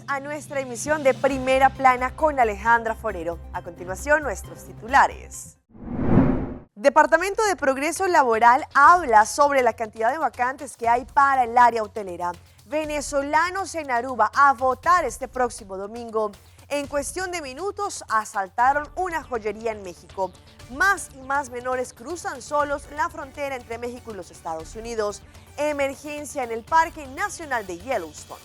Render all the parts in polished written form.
a nuestra emisión de Primera Plana con Alejandra Forero. A continuación, nuestros titulares. Departamento de Progreso Laboral habla sobre la cantidad de vacantes que hay para el área hotelera. Venezolanos en Aruba a votar este próximo domingo. En cuestión de minutos asaltaron una joyería en México. Más y más menores cruzan solos la frontera entre México y los Estados Unidos. Emergencia en el Parque Nacional de Yellowstone.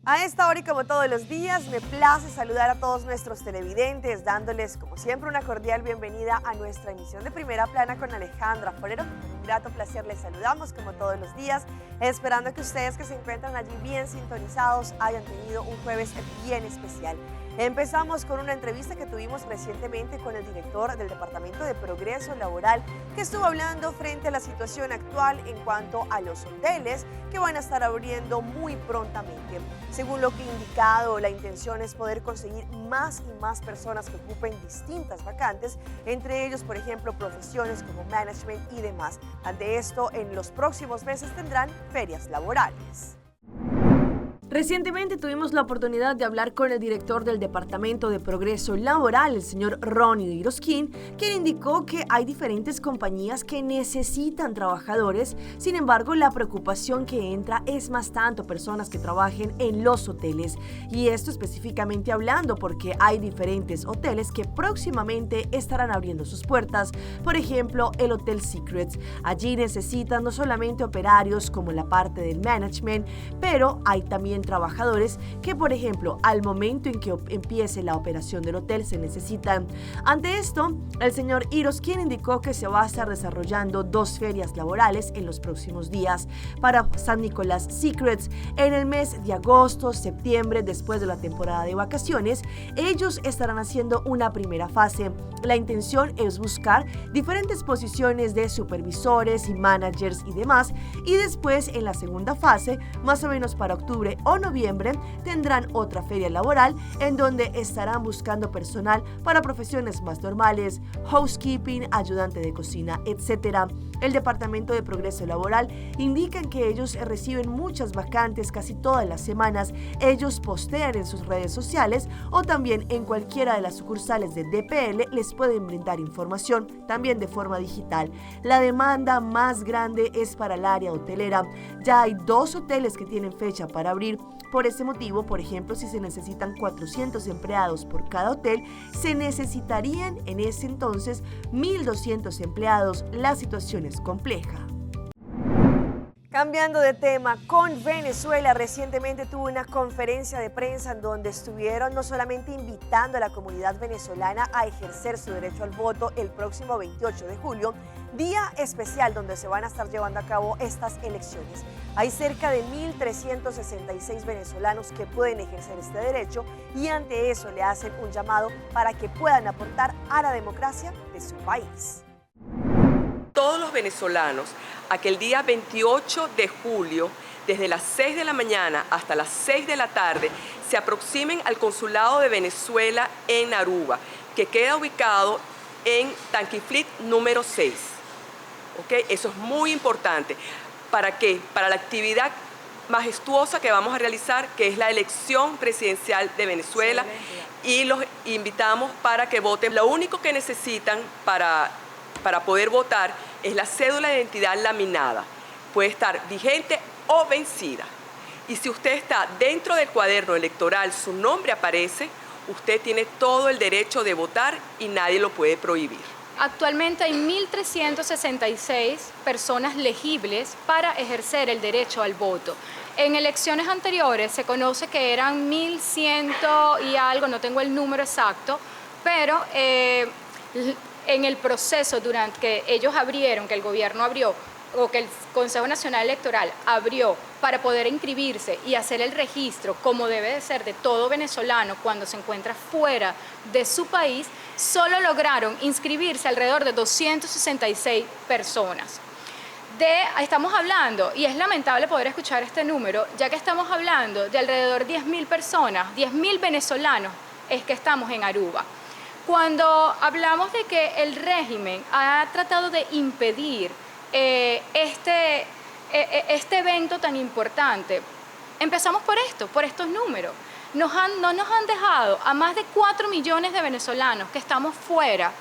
A esta hora y como todos los días, me place saludar a todos nuestros televidentes, dándoles como siempre una cordial bienvenida a nuestra emisión de Primera Plana con Alejandra Forero. Con un grato placer les saludamos como todos los días, esperando que ustedes que se encuentran allí bien sintonizados hayan tenido un jueves bien especial. Empezamos con una entrevista que tuvimos recientemente con el director del Departamento de Progreso Laboral, que estuvo hablando frente a la situación actual en cuanto a los hoteles que van a estar abriendo muy prontamente. Según lo que ha indicado, la intención es poder conseguir más y más personas que ocupen distintas vacantes, entre ellos, por ejemplo, profesiones como management y demás. Ante esto, en los próximos meses tendrán ferias laborales. Recientemente tuvimos la oportunidad de hablar con el director del Departamento de Progreso Laboral, el señor Ronnie Diroskin, quien indicó que hay diferentes compañías que necesitan trabajadores. Sin embargo, la preocupación que entra es más tanto personas que trabajen en los hoteles. Y esto específicamente hablando porque hay diferentes hoteles que próximamente estarán abriendo sus puertas. Por ejemplo, el Hotel Secrets. Allí necesitan no solamente operarios como la parte del management, pero hay también trabajadores que, por ejemplo, al momento en que empiece la operación del hotel se necesitan. Ante esto, el señor Diroskin indicó que se va a estar desarrollando 2 ferias laborales en los próximos días para San Nicolás Secrets en el mes de agosto, septiembre, después de la temporada de vacaciones. Ellos estarán haciendo una primera fase. La intención es buscar diferentes posiciones de supervisores y managers y demás, y después en la segunda fase, más o menos para octubre o noviembre, tendrán otra feria laboral en donde estarán buscando personal para profesiones más normales, housekeeping, ayudante de cocina, etc. El Departamento de Progreso Laboral indican que ellos reciben muchas vacantes casi todas las semanas. Ellos postean en sus redes sociales o también en cualquiera de las sucursales de DPL les pueden brindar información, también de forma digital. La demanda más grande es para el área hotelera. Ya hay 2 hoteles que tienen fecha para abrir. Por ese motivo, por ejemplo, si se necesitan 400 empleados por cada hotel, se necesitarían en ese entonces 1.200 empleados. La situación es compleja. Cambiando de tema, con Venezuela recientemente tuvo una conferencia de prensa en donde estuvieron no solamente invitando a la comunidad venezolana a ejercer su derecho al voto el próximo 28 de julio, día especial donde se van a estar llevando a cabo estas elecciones. Hay cerca de 1.366 venezolanos que pueden ejercer este derecho y ante eso le hacen un llamado para que puedan aportar a la democracia de su país. Todos los venezolanos a que el día 28 de julio, desde las 6 de la mañana hasta las 6 de la tarde, se aproximen al Consulado de Venezuela en Aruba, que queda ubicado en Tanquiflit número 6. ¿Okay? Eso es muy importante. ¿Para qué? Para la actividad majestuosa que vamos a realizar, que es la elección presidencial de Venezuela, y los invitamos para que voten. Lo único que necesitan para poder votar es la cédula de identidad laminada. Puede estar vigente o vencida. Y si usted está dentro del cuaderno electoral, su nombre aparece, usted tiene todo el derecho de votar y nadie lo puede prohibir. Actualmente hay 1.366 personas legibles para ejercer el derecho al voto. En elecciones anteriores se conoce que eran 1.100 y algo, no tengo el número exacto, pero en el proceso durante que ellos abrieron, que el gobierno abrió, o que el Consejo Nacional Electoral abrió para poder inscribirse y hacer el registro como debe de ser de todo venezolano cuando se encuentra fuera de su país, solo lograron inscribirse alrededor de 266 personas. Estamos hablando, y es lamentable poder escuchar este número, ya que estamos hablando de alrededor de 10.000 personas, 10.000 venezolanos es que estamos en Aruba. Cuando hablamos de que el régimen ha tratado de impedir este evento tan importante, Empezamos por esto, por estos números. No nos han dejado a más de 4 millones de venezolanos que estamos fuera,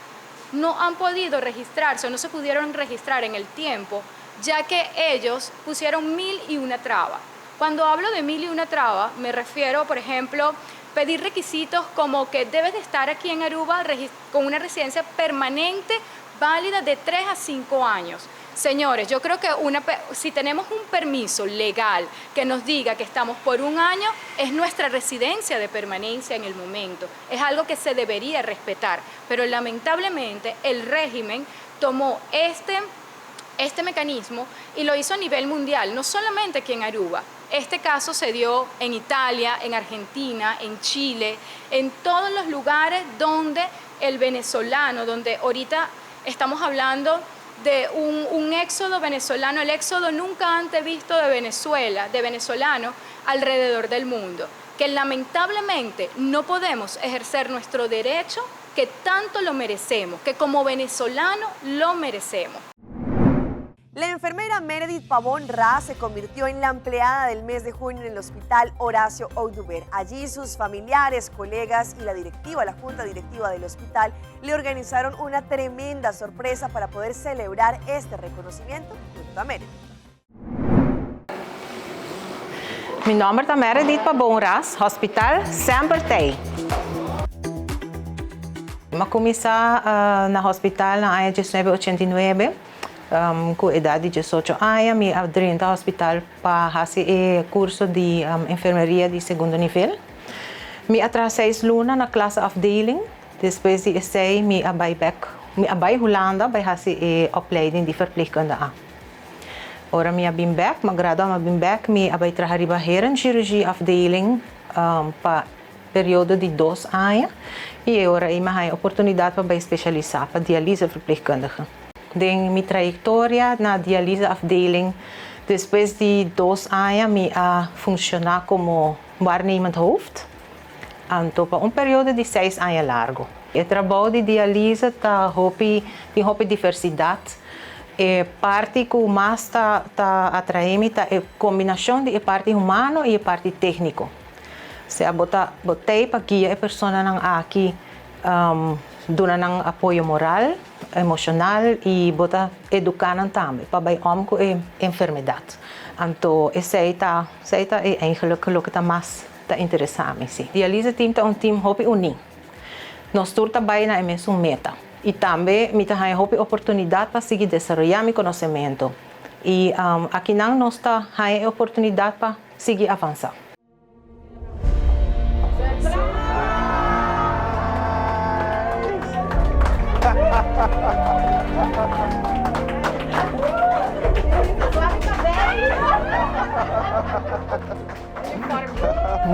no han podido registrarse o no se pudieron registrar en el tiempo, ya que ellos pusieron 1001 trabas. Cuando hablo de 1001 trabas, me refiero, por ejemplo, pedir requisitos como que debes de estar aquí en Aruba con una residencia permanente válida de 3 a 5 años. Señores, yo creo que si tenemos un permiso legal que nos diga que estamos por 1 año, es nuestra residencia de permanencia en el momento. Es algo que se debería respetar, pero lamentablemente el régimen tomó este mecanismo y lo hizo a nivel mundial, no solamente aquí en Aruba. Este caso se dio en Italia, en Argentina, en Chile, en todos los lugares donde el venezolano, donde ahorita estamos hablando de un éxodo venezolano, el éxodo nunca antes visto de Venezuela, de venezolanos alrededor del mundo, que lamentablemente no podemos ejercer nuestro derecho que tanto lo merecemos, que como venezolanos lo merecemos. La enfermera Meredith Pavón Ra se convirtió en la empleada del mes de junio en el Hospital Horacio Oduber. Allí sus familiares, colegas y la junta directiva del hospital le organizaron una tremenda sorpresa para poder celebrar este reconocimiento junto a Meredith. Mi nombre es Meredith Pavón Ra, Hospital Sambertay. Eu comecei no hospital na ano de 1989. Com idade de 18 anos, me abri no hospital para fazer curso de enfermeria de segundo nível. Me atrasei 6 lunas na classe afdeling. Depois de 6, me abai Holanda para fazer opleiding de verpleegkundige. Ora me abim back, me graduei me back, me abai trabalhar em cirurgia afdeling para período de 2 anos. E agora eu me oportunidade para especializar para diálise verpleegkundige. De minha trajetória na diálise afdeling, depois de 2 anos, me funcionar como waarnemend hoofd. Então, para período de 6 anos largo. O trabalho de diálise tem uma diversidade. A parte que mais está atraindo é a combinação de parte humana e a parte técnica. Se eu botei para guiar a pessoa aqui, dando apoio moral, emocional e educar também para com a enfermidade. Então, essa é eigenlijk o que mais interessa a mim. Diálise team é team que unido. Nós todos trabalhamos na mesma meta. E também me dá a oportunidade para seguir desenvolvendo meu conhecimento. E aqui nós temos a oportunidade para seguir avançando.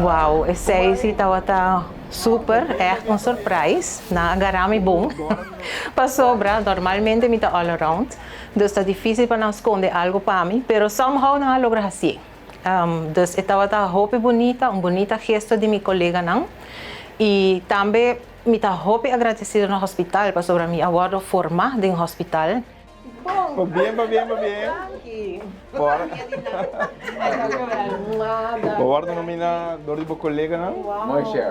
Wauw, esse estava super, echt een surprise. Na agarrame bom. Para sobra, normalmente me all around. Dus está difícil para não esconder algo para mim, pero somehow não logra assim. Dus estava muito bonita, bonita gesto de meu colega não. E também me está muito agradecido no hospital para sobre me award formar de hospital. Bom. Bien. Bora. Agora nomina door de colega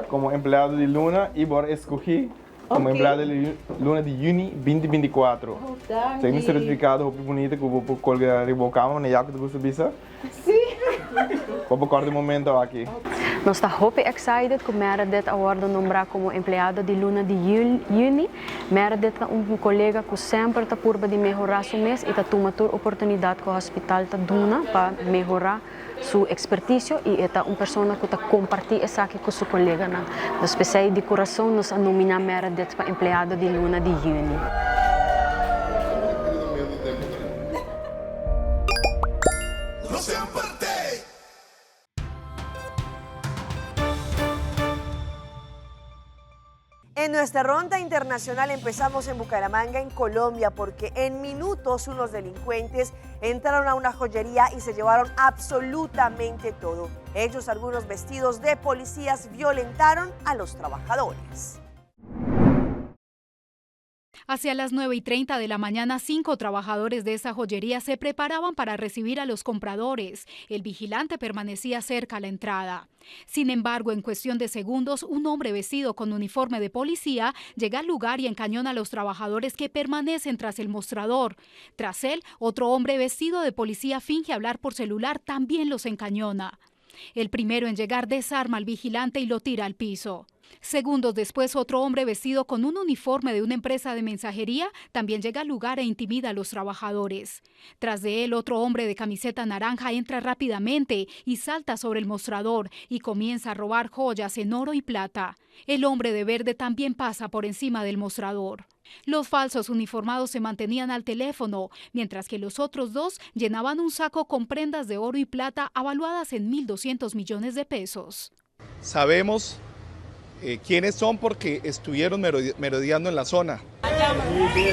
como empleado de Luna e agora escolhi como empleado de Luna de Juni 2024. Tenho um certificado muito bonito que eu vou colocar revocado na jaca do Bisa. Sim. Vou acordar o momento aqui. Nós estamos muito excited que Meredith agora nombrar como empleado de Luna de Juni. Meredith é colega que sempre está por de melhorar seu mês e está tomando a oportunidade que o hospital está dando para melhorar sua expertise e é uma pessoa que está compartilhando isso aqui com seu colega. Então, especial de coração, nós nominamos Meredith para empleado de Luna de Juni. En nuestra ronda internacional empezamos en Bucaramanga, en Colombia, porque en minutos unos delincuentes entraron a una joyería y se llevaron absolutamente todo. Ellos, algunos vestidos de policías, violentaron a los trabajadores. Hacia las 9:30 de la mañana, 5 trabajadores de esa joyería se preparaban para recibir a los compradores. El vigilante permanecía cerca a la entrada. Sin embargo, en cuestión de segundos, un hombre vestido con uniforme de policía llega al lugar y encañona a los trabajadores que permanecen tras el mostrador. Tras él, otro hombre vestido de policía finge hablar por celular, también los encañona. El primero en llegar desarma al vigilante y lo tira al piso. Segundos después, otro hombre vestido con un uniforme de una empresa de mensajería también llega al lugar e intimida a los trabajadores. Tras de él, otro hombre de camiseta naranja entra rápidamente y salta sobre el mostrador y comienza a robar joyas en oro y plata. El hombre de verde también pasa por encima del mostrador. Los falsos uniformados se mantenían al teléfono, mientras que los otros dos llenaban un saco con prendas de oro y plata avaluadas en 1.200 millones de pesos. Sabemos quiénes son porque estuvieron merodeando en la zona. ¡Ey,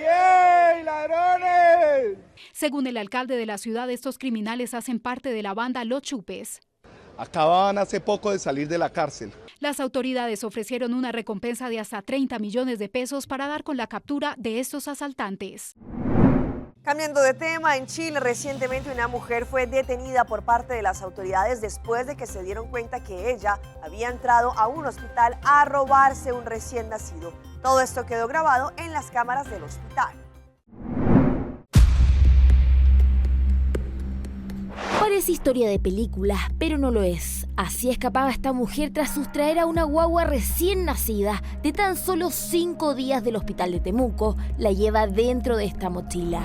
ey, ladrones! Según el alcalde de la ciudad, estos criminales hacen parte de la banda Los Chupes. Acababan hace poco de salir de la cárcel. Las autoridades ofrecieron una recompensa de hasta 30 millones de pesos para dar con la captura de estos asaltantes. Cambiando de tema, en Chile recientemente una mujer fue detenida por parte de las autoridades después de que se dieron cuenta que ella había entrado a un hospital a robarse un recién nacido. Todo esto quedó grabado en las cámaras del hospital. Parece historia de película, pero no lo es. Así escapaba esta mujer tras sustraer a una guagua recién nacida de tan solo 5 días del hospital de Temuco. La lleva dentro de esta mochila.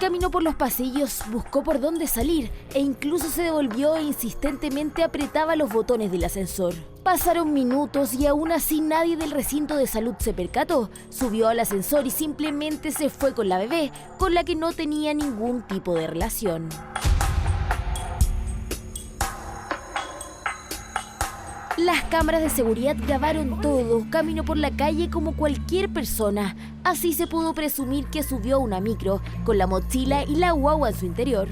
Caminó por los pasillos, buscó por dónde salir e incluso se devolvió e insistentemente apretaba los botones del ascensor. Pasaron minutos y aún así nadie del recinto de salud se percató. Subió al ascensor y simplemente se fue con la bebé, con la que no tenía ningún tipo de relación. Las cámaras de seguridad grabaron todo. Caminó por la calle como cualquier persona. Así se pudo presumir que subió a una micro, con la mochila y la guagua en su interior.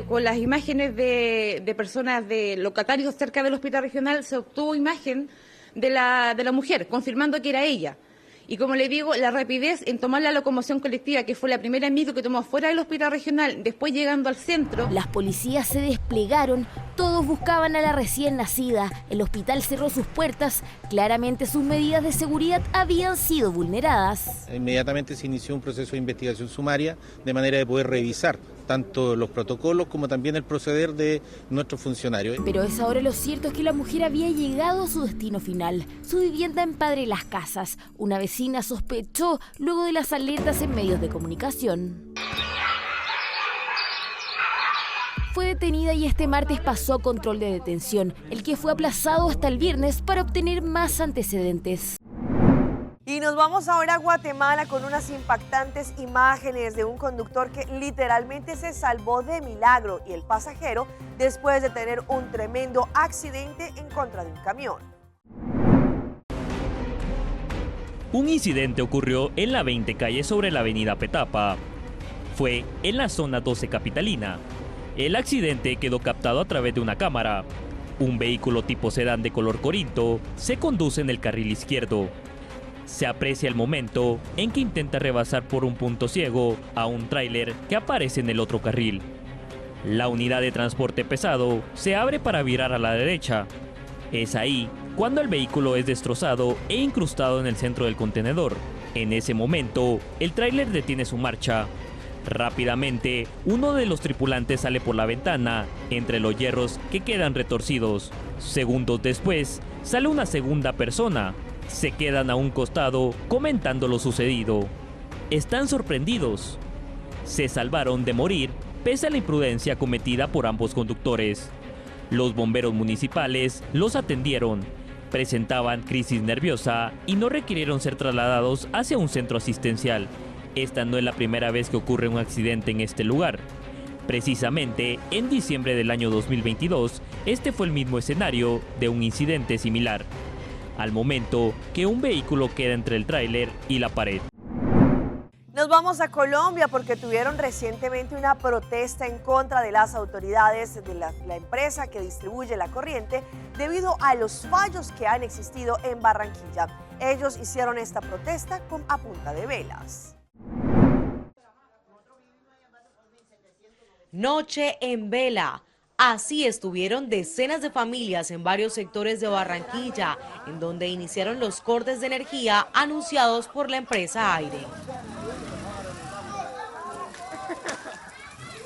Con las imágenes de personas, de locatarios cerca del hospital regional, se obtuvo imagen de la mujer, confirmando que era ella. Y como le digo, la rapidez en tomar la locomoción colectiva, que fue la primera micro que tomó fuera del hospital regional, después llegando al centro. Las policías se desplegaron, todos buscaban a la recién nacida. El hospital cerró sus puertas, claramente sus medidas de seguridad habían sido vulneradas. Inmediatamente se inició un proceso de investigación sumaria de manera de poder revisar tanto los protocolos como también el proceder de nuestros funcionarios. Pero es ahora lo cierto es que la mujer había llegado a su destino final, su vivienda en Padre Las Casas. Una vecina sospechó luego de las alertas en medios de comunicación. Fue detenida y este martes pasó a control de detención, el que fue aplazado hasta el viernes para obtener más antecedentes. Y nos vamos ahora a Guatemala con unas impactantes imágenes de un conductor que literalmente se salvó de milagro y el pasajero después de tener un tremendo accidente en contra de un camión. Un incidente ocurrió en la 20 calle sobre la avenida Petapa. Fue en la zona 12 capitalina. El accidente quedó captado a través de una cámara. Un vehículo tipo sedán de color corinto se conduce en el carril izquierdo. Se aprecia el momento en que intenta rebasar por un punto ciego a un tráiler que aparece en el otro carril. La unidad de transporte pesado se abre para virar a la derecha. Es ahí cuando el vehículo es destrozado e incrustado en el centro del contenedor. En ese momento, el tráiler detiene su marcha. Rápidamente, uno de los tripulantes sale por la ventana, entre los hierros que quedan retorcidos. Segundos después, sale una segunda persona. Se quedan a un costado comentando lo sucedido. Están sorprendidos. Se salvaron de morir pese a la imprudencia cometida por ambos conductores. Los bomberos municipales los atendieron. Presentaban crisis nerviosa y no requirieron ser trasladados hacia un centro asistencial. Esta no es la primera vez que ocurre un accidente en este lugar. Precisamente, en diciembre del año 2022, este fue el mismo escenario de un incidente similar. Al momento que un vehículo queda entre el tráiler y la pared. Nos Nos vamos a Colombia porque tuvieron recientemente una protesta en contra de las autoridades de la empresa que distribuye la corriente debido a los fallos que han existido en Barranquilla. Ellos hicieron esta protesta a punta de velas. Noche en vela. Así estuvieron decenas de familias en varios sectores de Barranquilla, en donde iniciaron los cortes de energía anunciados por la empresa Aire.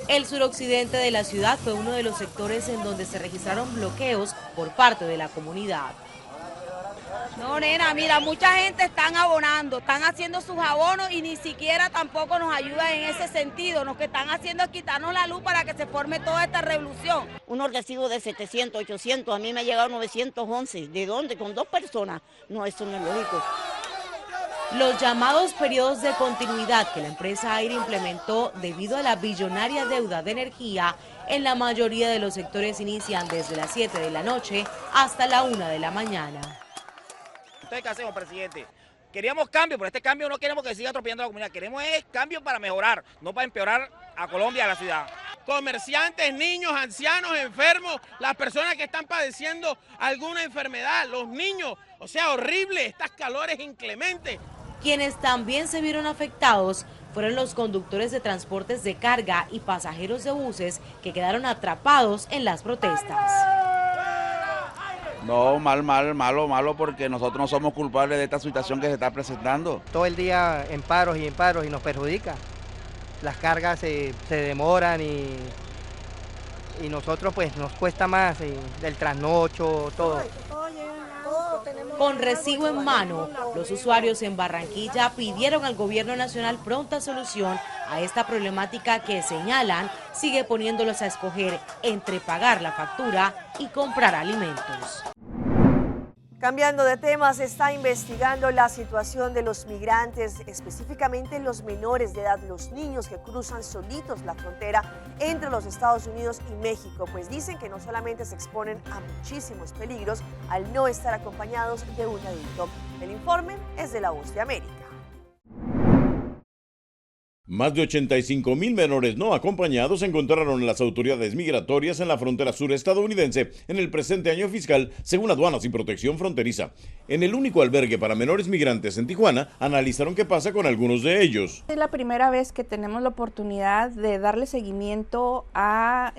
El suroccidente de la ciudad fue uno de los sectores en donde se registraron bloqueos por parte de la comunidad. No, nena, mira, mucha gente están abonando, están haciendo sus abonos y ni siquiera tampoco nos ayudan en ese sentido. Lo que están haciendo es quitarnos la luz para que se forme toda esta revolución. Un recibo de 700, 800, a mí me ha llegado 911. ¿De dónde? Con 2 personas. No, eso no es lógico. Los llamados periodos de continuidad que la empresa Aire implementó debido a la billonaria deuda de energía en la mayoría de los sectores inician desde las 7 de la noche hasta la 1 de la mañana. Entonces, ¿qué hacemos, presidente? Queríamos cambio, pero este cambio no queremos que siga atropellando a la comunidad. Queremos cambio para mejorar, no para empeorar a Colombia, a la ciudad. Comerciantes, niños, ancianos, enfermos, las personas que están padeciendo alguna enfermedad, los niños, o sea, horrible, estas calores inclementes. Quienes también se vieron afectados fueron los conductores de transportes de carga y pasajeros de buses que quedaron atrapados en las protestas. No, malo, porque nosotros no somos culpables de esta situación que se está presentando. Todo el día en paros y nos perjudica. Las cargas se demoran y nosotros pues nos cuesta más del trasnocho, todo. Con recibo en mano, los usuarios en Barranquilla pidieron al gobierno nacional pronta solución a esta problemática que señalan sigue poniéndolos a escoger entre pagar la factura y comprar alimentos. Cambiando de tema, se está investigando la situación de los migrantes, específicamente los menores de edad, los niños que cruzan solitos la frontera entre los Estados Unidos y México, pues dicen que no solamente se exponen a muchísimos peligros al no estar acompañados de un adulto. El informe es de La Voz de América. Más de 85,000 menores no acompañados encontraron las autoridades migratorias en la frontera sur estadounidense en el presente año fiscal, según Aduanas y Protección Fronteriza. En el único albergue para menores migrantes en Tijuana, analizaron qué pasa con algunos de ellos. Es la primera vez que tenemos la oportunidad de darle seguimiento a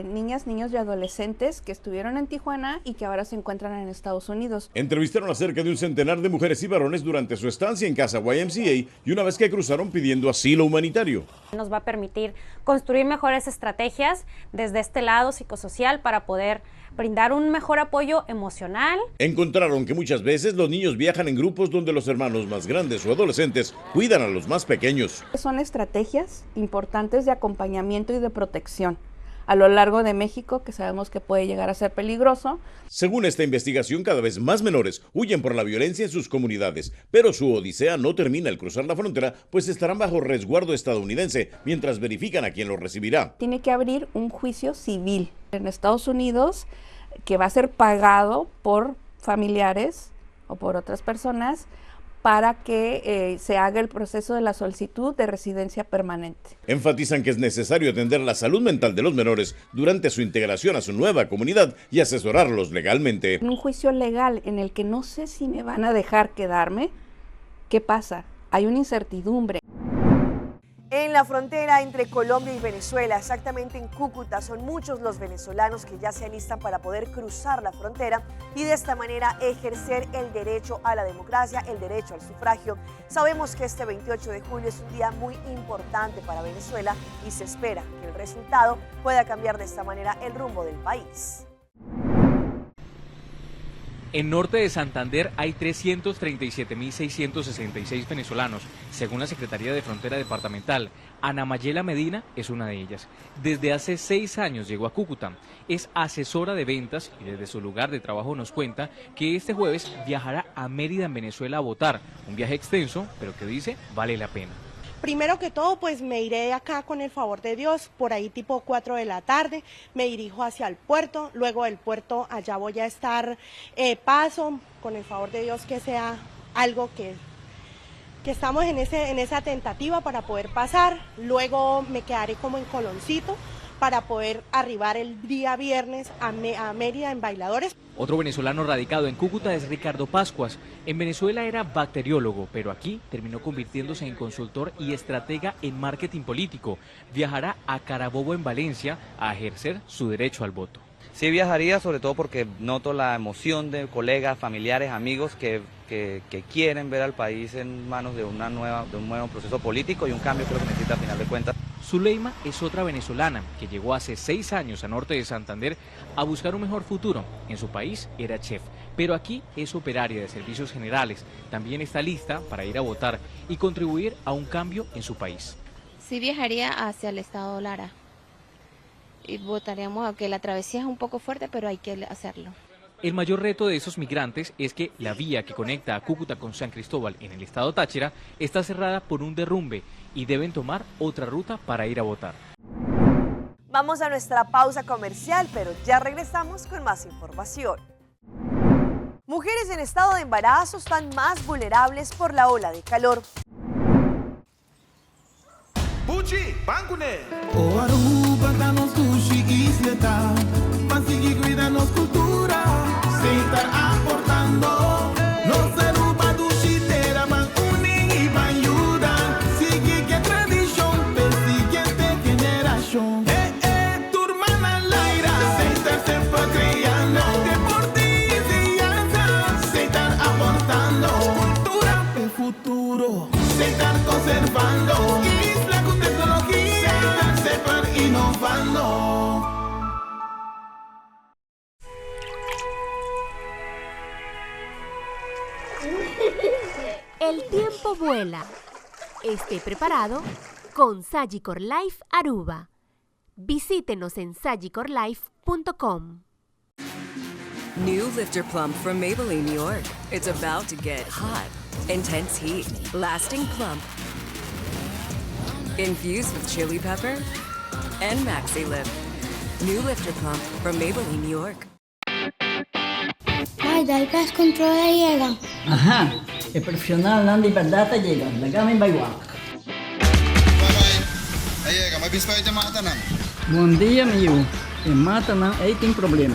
niñas, niños y adolescentes que estuvieron en Tijuana y que ahora se encuentran en Estados Unidos. Entrevistaron a cerca de un centenar de mujeres y varones durante su estancia en Casa YMCA y una vez que cruzaron pidiendo asilo humanitario. Nos va a permitir construir mejores estrategias desde este lado psicosocial para poder brindar un mejor apoyo emocional. Encontraron que muchas veces los niños viajan en grupos donde los hermanos más grandes o adolescentes cuidan a los más pequeños. Son estrategias importantes de acompañamiento y de protección a lo largo de México, que sabemos que puede llegar a ser peligroso. Según esta investigación, cada vez más menores huyen por la violencia en sus comunidades, pero su odisea no termina al cruzar la frontera, pues estarán bajo resguardo estadounidense mientras verifican a quién los recibirá. Tiene que abrir un juicio civil en Estados Unidos que va a ser pagado por familiares o por otras personas para que se haga el proceso de la solicitud de residencia permanente. Enfatizan que es necesario atender la salud mental de los menores durante su integración a su nueva comunidad y asesorarlos legalmente. En un juicio legal en el que no sé si me van a dejar quedarme, ¿qué pasa? Hay una incertidumbre. En la frontera entre Colombia y Venezuela, exactamente en Cúcuta, son muchos los venezolanos que ya se alistan para poder cruzar la frontera y de esta manera ejercer el derecho a la democracia, el derecho al sufragio. Sabemos que este 28 de julio es un día muy importante para Venezuela y se espera que el resultado pueda cambiar de esta manera el rumbo del país. En norte de Santander hay 337.666 venezolanos, según la Secretaría de Frontera Departamental. Ana Mayela Medina es una de ellas. Desde hace 6 años llegó a Cúcuta. Es asesora de ventas y desde su lugar de trabajo nos cuenta que este jueves viajará a Mérida, en Venezuela, a votar. Un viaje extenso, pero que dice vale la pena. Primero que todo, pues me iré acá con el favor de Dios, por ahí tipo 4 de la tarde, me dirijo hacia el puerto, luego del puerto allá voy a estar paso, con el favor de Dios que sea algo que que estamos en esa tentativa para poder pasar. Luego me quedaré como en Coloncito para poder arribar el día viernes a Mérida en Bailadores. Otro venezolano radicado en Cúcuta es Ricardo Pascuas. En Venezuela era bacteriólogo, pero aquí terminó convirtiéndose en consultor y estratega en marketing político. Viajará a Carabobo en Valencia a ejercer su derecho al voto. Sí viajaría, sobre todo porque noto la emoción de colegas, familiares, amigos que quieren ver al país en manos de un nuevo proceso político y un cambio que lo necesita a final de cuentas. Zuleima es otra venezolana que llegó hace 6 años a norte de Santander a buscar un mejor futuro. En su país era chef, pero aquí es operaria de servicios generales. También está lista para ir a votar y contribuir a un cambio en su país. Sí viajaría hacia el estado Lara y votaríamos, aunque la travesía es un poco fuerte, pero hay que hacerlo. El mayor reto de esos migrantes es que la vía que conecta a Cúcuta con San Cristóbal en el estado Táchira está cerrada por un derrumbe y deben tomar otra ruta para ir a votar. Vamos a nuestra pausa comercial, pero ya regresamos con más información. Mujeres en estado de embarazo están más vulnerables por la ola de calor. Pucci, Bancune. O Aruba, danos sushi y Sleta. Pansigi, cuídanos cultura. Se estar aportando. Nos Aruba, Dushitera, Bancune y Bayuda. Sigue que tradición, de siguiente generación. Tu hermana Laira. Se estar siempre creando. Deporte y enseñanza. Se estar aportando. Cultura del futuro. Se estar conservando. El tiempo vuela. Esté preparado con Sagicor Life Aruba. Visítenos en sagicorlife.com. New Lifter Plump from Maybelline, New York. It's about to get hot. Intense heat, lasting plump. Infused with chili pepper and Maxi Lift. New Lifter Plump from Maybelline, New York. Ay, dai gas control llega. Ajá, el profesional Nandi Perdata llega. La gama va igual. Aí, mas bispo te mata não. Bom dia, meu. E mata não, aí tem problema.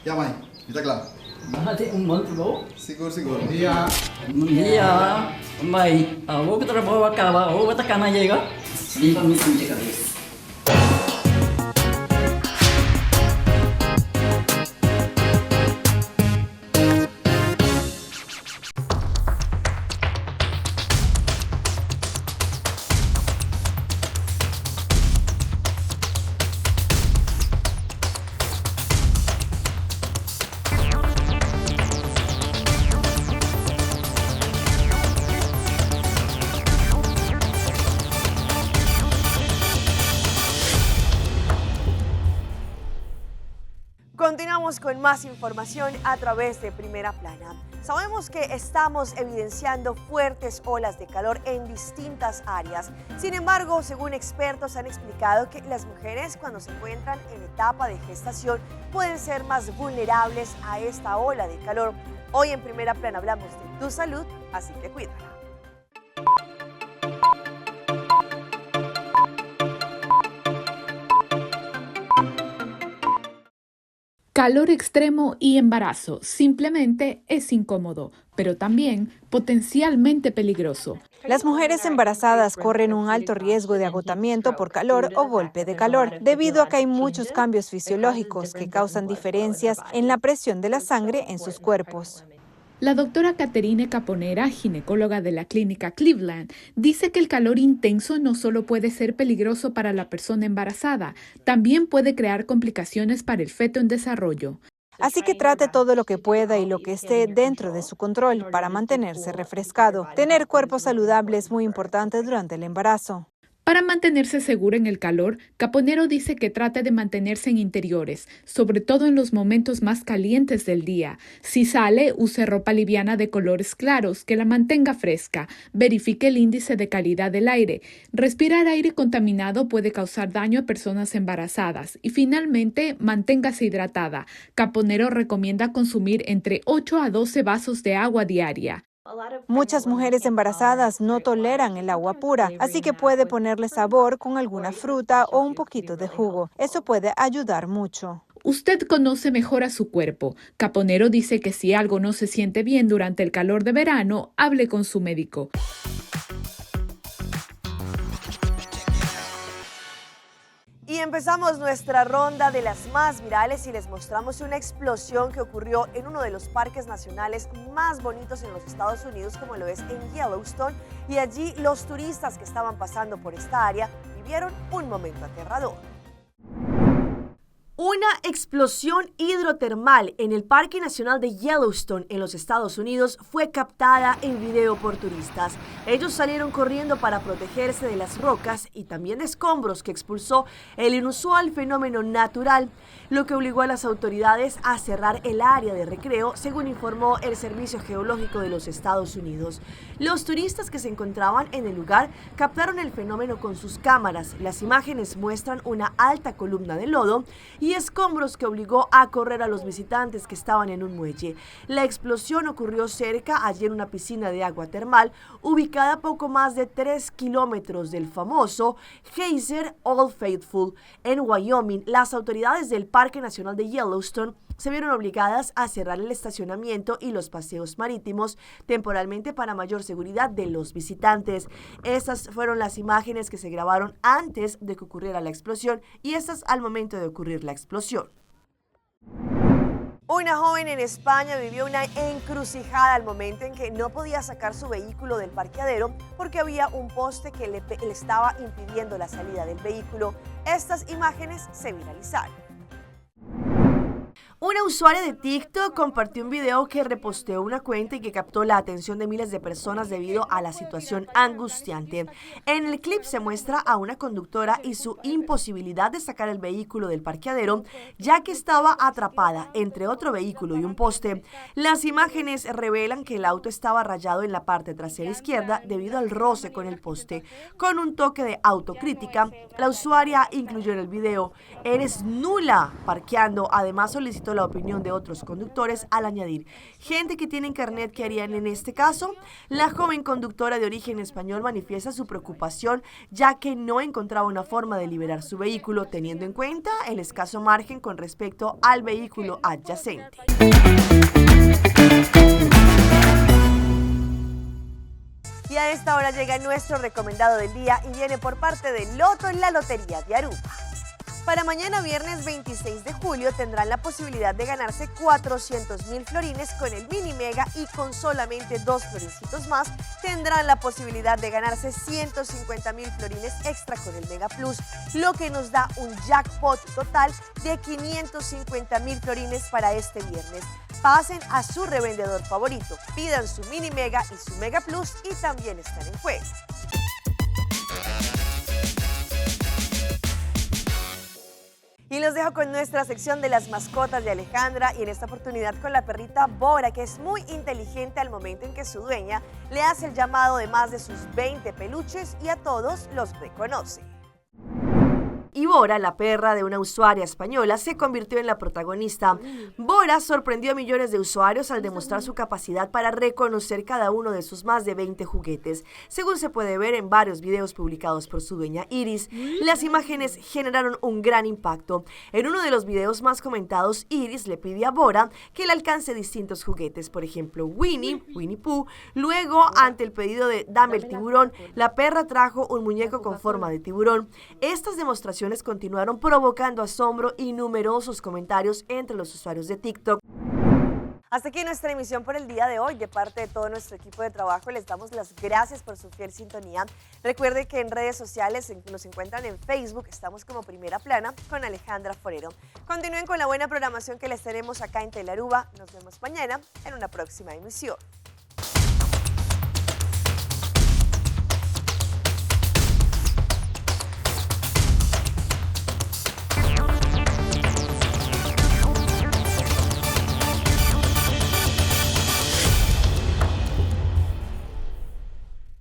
Ya, mãe, está claro. Bájate un monte, ¿no? Seguro, seguro. Bom dia. Bom dia. Mãe, a boca do trabalho acaba, a outra cana chega. E para mim não chega isso. Continuamos con más información a través de Primera Plana. Sabemos que estamos evidenciando fuertes olas de calor en distintas áreas. Sin embargo, según expertos han explicado que las mujeres cuando se encuentran en etapa de gestación pueden ser más vulnerables a esta ola de calor. Hoy en Primera Plana hablamos de tu salud, así que cuídala. Calor extremo y embarazo simplemente es incómodo, pero también potencialmente peligroso. Las mujeres embarazadas corren un alto riesgo de agotamiento por calor o golpe de calor, debido a que hay muchos cambios fisiológicos que causan diferencias en la presión de la sangre en sus cuerpos. La doctora Caterine Caponera, ginecóloga de la clínica Cleveland, dice que el calor intenso no solo puede ser peligroso para la persona embarazada, también puede crear complicaciones para el feto en desarrollo. Así que trate todo lo que pueda y lo que esté dentro de su control para mantenerse refrescado. Tener cuerpo saludable es muy importante durante el embarazo. Para mantenerse segura en el calor, Caponero dice que trate de mantenerse en interiores, sobre todo en los momentos más calientes del día. Si sale, use ropa liviana de colores claros que la mantenga fresca. Verifique el índice de calidad del aire. Respirar aire contaminado puede causar daño a personas embarazadas. Y finalmente, manténgase hidratada. Caponero recomienda consumir entre 8 a 12 vasos de agua diaria. Muchas mujeres embarazadas no toleran el agua pura, así que puede ponerle sabor con alguna fruta o un poquito de jugo. Eso puede ayudar mucho. Usted conoce mejor a su cuerpo. Caponero dice que si algo no se siente bien durante el calor de verano, hable con su médico. Y empezamos nuestra ronda de las más virales y les mostramos una explosión que ocurrió en uno de los parques nacionales más bonitos en los Estados Unidos, como lo es en Yellowstone, y allí los turistas que estaban pasando por esta área vivieron un momento aterrador. Una explosión hidrotermal en el Parque Nacional de Yellowstone en los Estados Unidos fue captada en video por turistas. Ellos salieron corriendo para protegerse de las rocas y también de escombros que expulsó el inusual fenómeno natural, lo que obligó a las autoridades a cerrar el área de recreo, según informó el Servicio Geológico de los Estados Unidos. Los turistas que se encontraban en el lugar captaron el fenómeno con sus cámaras. Las imágenes muestran una alta columna de lodo y escombros que obligó a correr a los visitantes que estaban en un muelle. La explosión ocurrió cerca, allí en una piscina de agua termal, ubicada a poco más de 3 kilómetros del famoso geyser Old Faithful, en Wyoming. Las autoridades del Parque Nacional de Yellowstone se vieron obligadas a cerrar el estacionamiento y los paseos marítimos temporalmente para mayor seguridad de los visitantes. Estas fueron las imágenes que se grabaron antes de que ocurriera la explosión y estas al momento de ocurrir la explosión. Una joven en España vivió una encrucijada al momento en que no podía sacar su vehículo del parqueadero porque había un poste que le estaba impidiendo la salida del vehículo. Estas imágenes se viralizaron. Una usuaria de TikTok compartió un video que reposteó una cuenta y que captó la atención de miles de personas debido a la situación angustiante. En el clip se muestra a una conductora y su imposibilidad de sacar el vehículo del parqueadero, ya que estaba atrapada entre otro vehículo y un poste. Las imágenes revelan que el auto estaba rayado en la parte trasera izquierda debido al roce con el poste. Con un toque de autocrítica, la usuaria incluyó en el video: "Eres nula parqueando". Además solicitó la opinión de otros conductores al añadir: "Gente que tiene carnet, ¿qué harían en este caso?". La joven conductora de origen español manifiesta su preocupación ya que no encontraba una forma de liberar su vehículo teniendo en cuenta el escaso margen con respecto al vehículo adyacente. Y a esta hora llega nuestro recomendado del día y viene por parte de Loto, la Lotería de Aruba. Para mañana viernes 26 de julio tendrán la posibilidad de ganarse 400.000 florines con el mini mega y con solamente 2 florincitos más tendrán la posibilidad de ganarse 150.000 florines extra con el Mega Plus, lo que nos da un jackpot total de 550.000 florines para este viernes. Pasen a su revendedor favorito, pidan su mini mega y su Mega Plus y también están en juego. Y los dejo con nuestra sección de las mascotas de Alejandra y en esta oportunidad con la perrita Bora, que es muy inteligente al momento en que su dueña le hace el llamado de más de sus 20 peluches y a todos los reconoce. Y Bora, la perra de una usuaria española, se convirtió en la protagonista. Bora sorprendió a millones de usuarios al demostrar su capacidad para reconocer cada uno de sus más de 20 juguetes. Según se puede ver en varios videos publicados por su dueña Iris, las imágenes generaron un gran impacto. En uno de los videos más comentados, Iris le pide a Bora que le alcance distintos juguetes, por ejemplo Winnie Pooh. Luego, ante el pedido de "dame el tiburón", la perra trajo un muñeco con forma de tiburón. Estas demostraciones continuaron provocando asombro y numerosos comentarios entre los usuarios de TikTok. Hasta aquí nuestra emisión por el día de hoy. De parte de todo nuestro equipo de trabajo les damos las gracias por su fiel sintonía. Recuerde que en redes sociales nos encuentran en Facebook, estamos como Primera Plana con Alejandra Forero. Continúen con la buena programación que les tenemos acá en Telearuba. Nos vemos mañana en una próxima emisión.